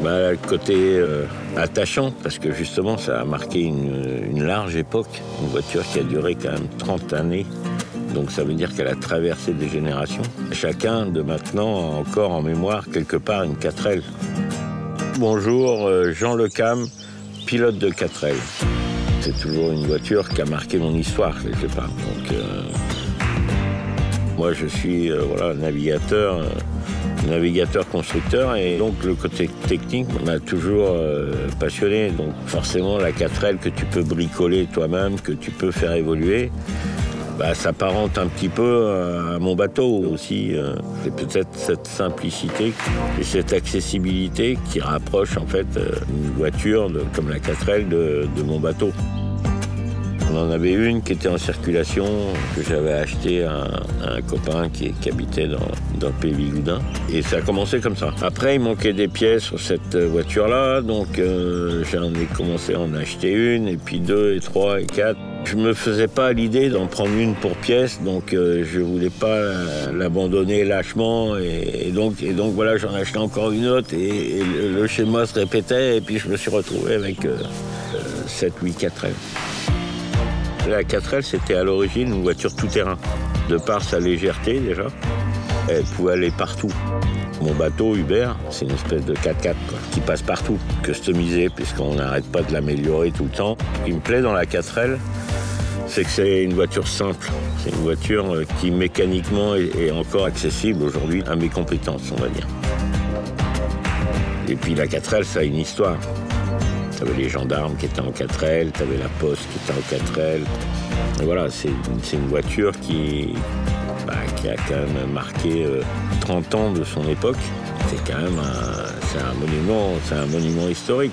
Le côté attachant, parce que justement ça a marqué une large époque, une voiture qui a duré quand même 30 années, donc ça veut dire qu'elle a traversé des générations. Chacun de maintenant a encore en mémoire quelque part une 4L. Bonjour, Jean Lecam, pilote de 4L. C'est toujours une voiture qui a marqué mon histoire quelque part. Donc, moi je suis navigateur-constructeur, et donc le côté technique m'a toujours passionné. Donc forcément la 4L que tu peux bricoler toi-même, que tu peux faire évoluer, ça s'apparente un petit peu à mon bateau aussi. C'est peut-être cette simplicité et cette accessibilité qui rapproche en fait une voiture comme la 4L de mon bateau. On en avait une qui était en circulation, que j'avais achetée à un copain qui habitait dans le pays Bigoudin. Et ça a commencé comme ça. Après, il manquait des pièces sur cette voiture-là, donc j'en ai commencé à en acheter une, et puis 2, et 3, et 4. Je me faisais pas l'idée d'en prendre une pour pièce, donc je voulais pas l'abandonner lâchement, et donc voilà, j'en achetais encore une autre, et le schéma se répétait, et puis je me suis retrouvé avec 7-8 4L. La 4L, c'était à l'origine une voiture tout-terrain. De par sa légèreté, déjà, elle pouvait aller partout. Mon bateau, Hubert, c'est une espèce de 4x4 qui passe partout, customisé, puisqu'on n'arrête pas de l'améliorer tout le temps. Ce qui me plaît dans la 4L, c'est que c'est une voiture simple. C'est une voiture qui, mécaniquement, est encore accessible aujourd'hui à mes compétences, on va dire. Et puis la 4L, ça a une histoire. T'avais les gendarmes qui étaient en 4L, t'avais la poste qui était en 4L. Et voilà, c'est une voiture qui a quand même marqué 30 ans de son époque. C'est quand même un monument historique.